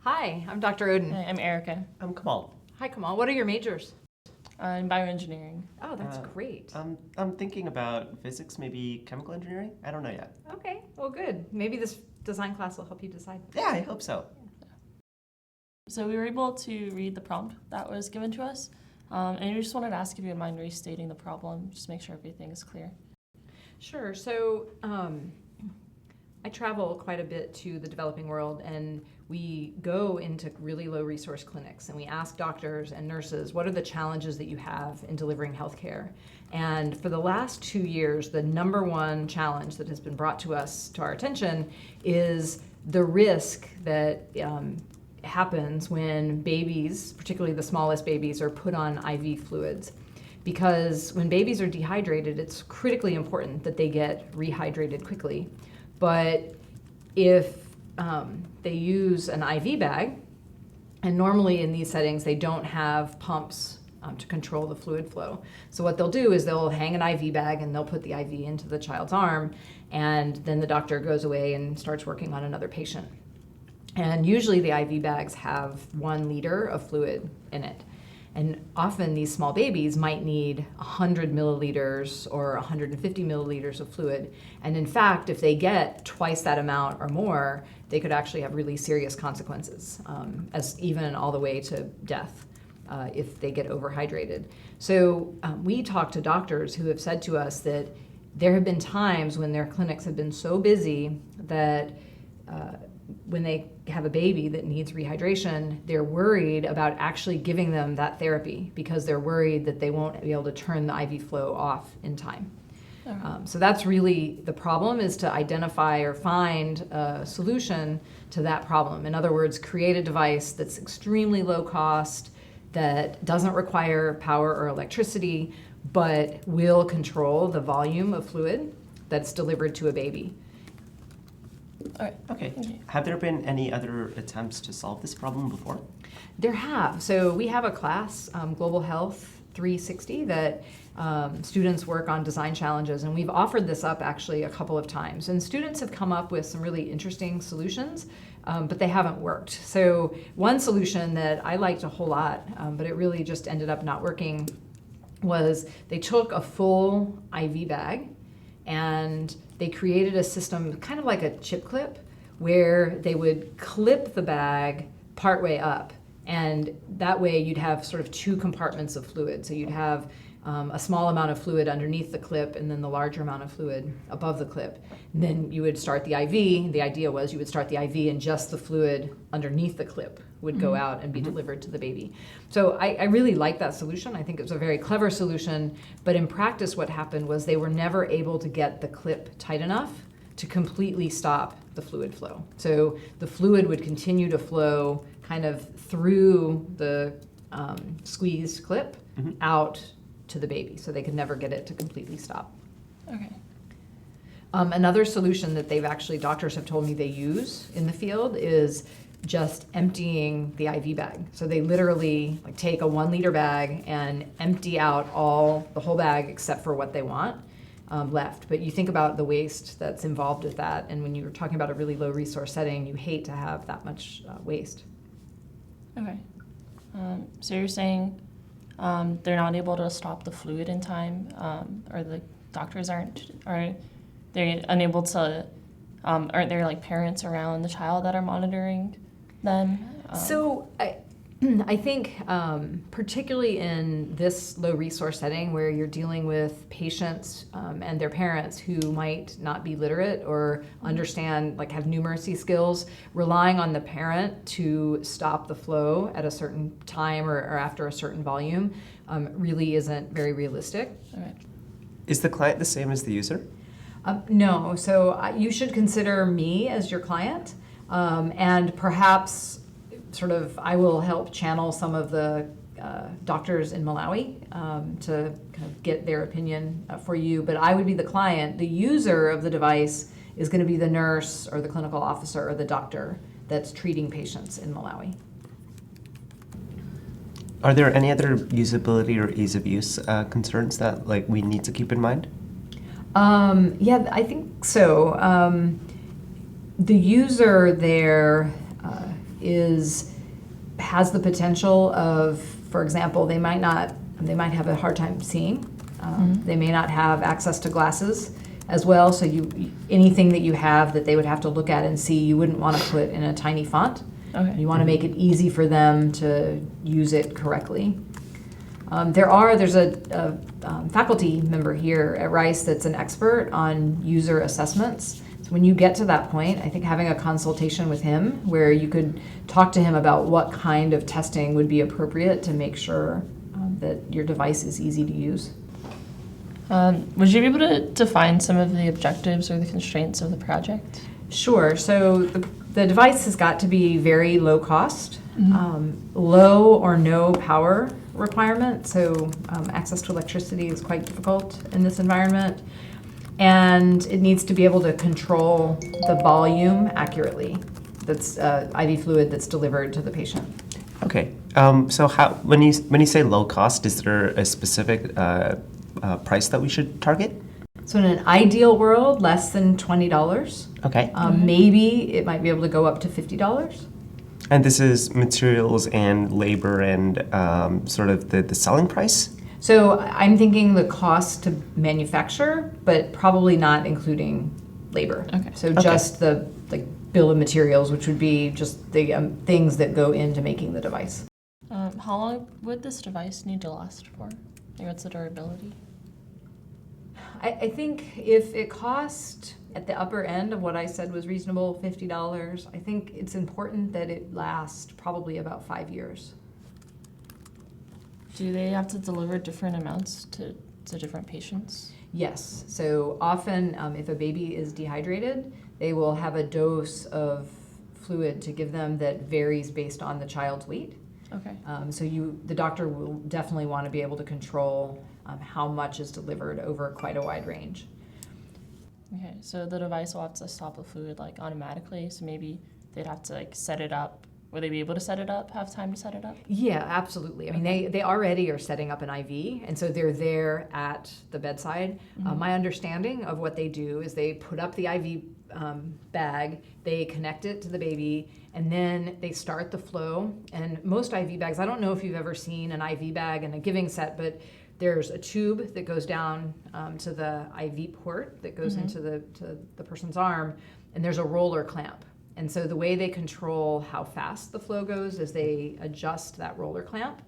Hi, I'm Dr. Oden. Hi, I'm Erica. I'm Kamal. Hi, Kamal. What are your majors? In bioengineering. Oh, that's great. I'm thinking about physics, maybe chemical engineering. I don't know yet. Okay, well, good. Maybe this design class will help you decide. Yeah, I hope so. So we were able to read the prompt that was given to us, and we just wanted to ask if you would mind restating the problem, just make sure everything is clear. Sure. So I travel quite a bit to the developing world, and we go into really low resource clinics and we ask doctors and nurses, what are the challenges that you have in delivering healthcare? And for the last 2 years, the number one challenge that has been brought to us, to our attention, is the risk that happens when babies, particularly the smallest babies, are put on IV fluids. Because when babies are dehydrated, it's critically important that they get rehydrated quickly. But if they use an IV bag, and normally in these settings they don't have pumps to control the fluid flow. So what they'll do is they'll hang an IV bag and they'll put the IV into the child's arm, and then the doctor goes away and starts working on another patient. And usually the IV bags have 1 liter of fluid in it. And often these small babies might need 100 milliliters or 150 milliliters of fluid. And in fact, if they get twice that amount or more, they could actually have really serious consequences, as even all the way to death if they get overhydrated. So we talk to doctors who have said to us that there have been times when their clinics have been so busy that when they have a baby that needs rehydration, they're worried about actually giving them that therapy because they're worried that they won't be able to turn the IV flow off in time. So that's really the problem, is to identify or find a solution to that problem. In other words, create a device that's extremely low cost, that doesn't require power or electricity, but will control the volume of fluid that's delivered to a baby. All right. Okay. Have there been any other attempts to solve this problem before? There have. So we have a class, Global Health 360, that students work on design challenges, and we've offered this up actually a couple of times. And students have come up with some really interesting solutions, but they haven't worked. So one solution that I liked a whole lot, but it really just ended up not working, was they took a full IV bag and they created a system kind of like a chip clip where they would clip the bag partway up, and that way you'd have sort of 2 compartments of fluid. So you'd have a small amount of fluid underneath the clip and then the larger amount of fluid above the clip. And then you would start the IV. The idea was you would start the IV and just the fluid underneath the clip would go out and be delivered to the baby. So I really like that solution. I think it was a very clever solution, but in practice what happened was they were never able to get the clip tight enough to completely stop the fluid flow. So the fluid would continue to flow kind of through the squeezed clip out to the baby, so they could never get it to completely stop. Okay. Another solution that doctors have told me they use in the field is just emptying the IV bag. So they literally take a 1 liter bag and empty out the whole bag except for what they want left. But you think about the waste that's involved with that, and when you're talking about a really low resource setting, you hate to have that much waste. Okay. So you're saying they're not able to stop the fluid in time, or the doctors are they unable to, aren't there like parents around the child that are monitoring them? So I think particularly in this low resource setting where you're dealing with patients and their parents who might not be literate or understand, have numeracy skills, relying on the parent to stop the flow at a certain time or after a certain volume really isn't very realistic. All right. Is the client the same as the user? No, so you should consider me as your client, and perhaps I will help channel some of the doctors in Malawi to kind of get their opinion for you, but I would be the client. The user of the device is going to be the nurse or the clinical officer or the doctor that's treating patients in Malawi. Are there any other usability or ease of use concerns that we need to keep in mind? Yeah, I think so. The user there has the potential of, for example, they might have a hard time seeing. They may not have access to glasses as well. So anything that you have that they would have to look at and see, you wouldn't want to put in a tiny font. Okay. You want to make it easy for them to use it correctly. There's a faculty member here at Rice that's an expert on user assessments. So when you get to that point, I think having a consultation with him where you could talk to him about what kind of testing would be appropriate to make sure that your device is easy to use. Would you be able to define some of the objectives or the constraints of the project? Sure. So the device has got to be very low cost, low or no power requirement. So access to electricity is quite difficult in this environment. And it needs to be able to control the volume accurately. That's IV fluid that's delivered to the patient. Okay. So when you say low cost, is there a specific price that we should target? So in an ideal world, less than $20. Okay. Maybe it might be able to go up to $50. And this is materials and labor and sort of the selling price? So I'm thinking the cost to manufacture, but probably not including labor. Okay. So just the bill of materials, which would be just the things that go into making the device. How long would this device need to last for? Like, what's the durability? I think if it cost at the upper end of what I said was reasonable, $50, I think it's important that it lasts probably about 5 years. Do they have to deliver different amounts to different patients? Yes. So often if a baby is dehydrated, they will have a dose of fluid to give them that varies based on the child's weight. Okay. So the doctor will definitely want to be able to control how much is delivered over quite a wide range. Okay, so the device will have to stop the fluid like automatically, so maybe they'd have to like set it up. Will they be able to set it up, have time to set it up? Yeah, absolutely. I mean, they already are setting up an IV, and so they're there at the bedside. My understanding of what they do is they put up the IV bag, they connect it to the baby, and then they start the flow. And most IV bags, I don't know if you've ever seen an IV bag in a giving set, but there's a tube that goes down to the IV port that goes into the person's arm, and there's a roller clamp. And so the way they control how fast the flow goes is they adjust that roller clamp.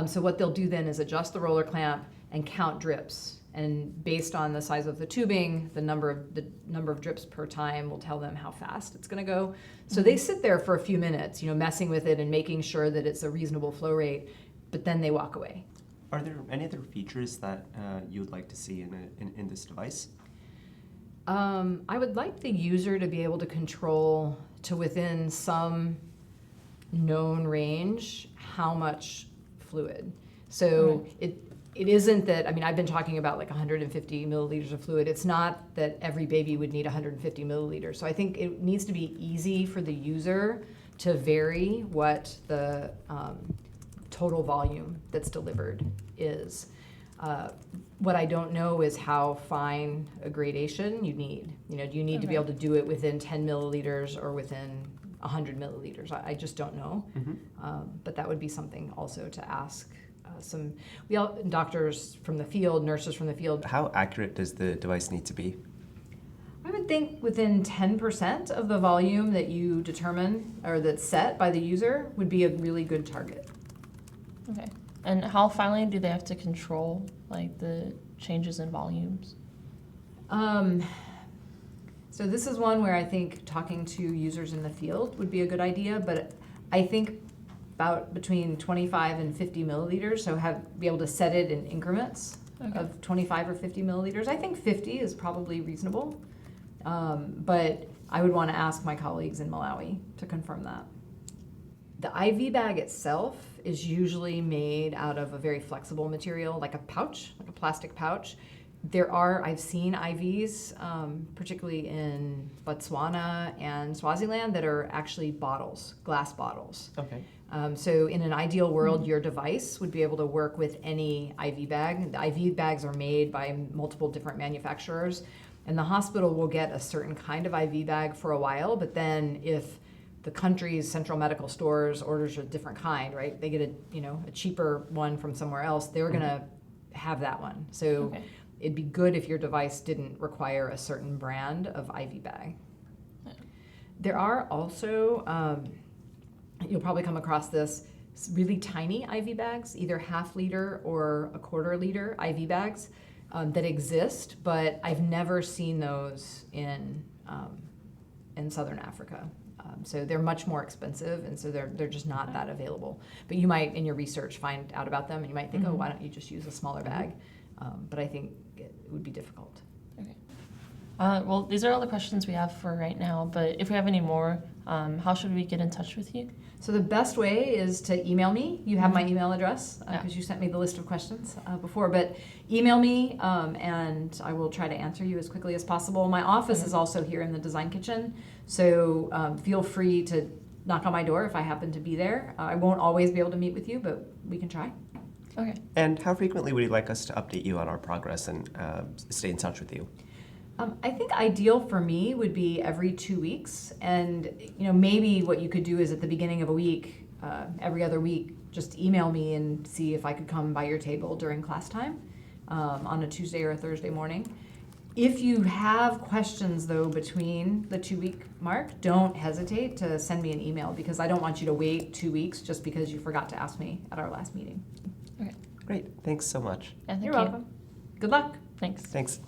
So what they'll do then is adjust the roller clamp and count drips. And based on the size of the tubing, the number of drips per time will tell them how fast it's going to go. So they sit there for a few minutes, messing with it and making sure that it's a reasonable flow rate, but then they walk away. Are there any other features that you would like to see in this device? I would like the user to be able to control to within some known range how much fluid. So it isn't that, I mean, I've been talking about like 150 milliliters of fluid. It's not that every baby would need 150 milliliters. So I think it needs to be easy for the user to vary what the total volume that's delivered is. What I don't know is how fine a gradation you need. Do you need to be able to do it within 10 milliliters or within 100 milliliters? I just don't know. But that would be something also to ask doctors from the field, nurses from the field. How accurate does the device need to be? I would think within 10% of the volume that you determine or that's set by the user would be a really good target. Okay. And how finely do they have to control like the changes in volumes? So this is one where I think talking to users in the field would be a good idea, but I think about between 25 and 50 milliliters, so be able to set it in increments of 25 or 50 milliliters. I think 50 is probably reasonable, but I would want to ask my colleagues in Malawi to confirm that. The IV bag itself is usually made out of a very flexible material, like a pouch, like a plastic pouch. I've seen IVs, particularly in Botswana and Swaziland, that are actually bottles, glass bottles. Okay. So in an ideal world, your device would be able to work with any IV bag. The IV bags are made by multiple different manufacturers, and the hospital will get a certain kind of IV bag for a while, but then if the country's central medical stores orders a different kind, right? They get a cheaper one from somewhere else. They're gonna have that one. So Okay. it'd be good if your device didn't require a certain brand of IV bag. Yeah. There are also, you'll probably come across this, really tiny IV bags, either half liter or a quarter liter IV bags that exist, but I've never seen those in Southern Africa. So they're much more expensive, and so they're just not that available. But you might, in your research, find out about them, and you might think, oh, why don't you just use a smaller bag? But I think it would be difficult. Okay. Well, these are all the questions we have for right now, but if we have any more, how should we get in touch with you? So the best way is to email me. You have my email address because Yeah. you sent me the list of questions before. But email me, and I will try to answer you as quickly as possible. My office is also here in the design kitchen, so feel free to knock on my door if I happen to be there. I won't always be able to meet with you, but we can try. Okay. And how frequently would you like us to update you on our progress and stay in touch with you? I think ideal for me would be every 2 weeks, and maybe what you could do is at the beginning of a week, every other week, just email me and see if I could come by your table during class time on a Tuesday or a Thursday morning. If you have questions though between the 2 week mark, don't hesitate to send me an email because I don't want you to wait 2 weeks just because you forgot to ask me at our last meeting. Okay. Great. Thanks so much. Yeah, thank You're you. welcome. Good luck. Thanks. Thanks.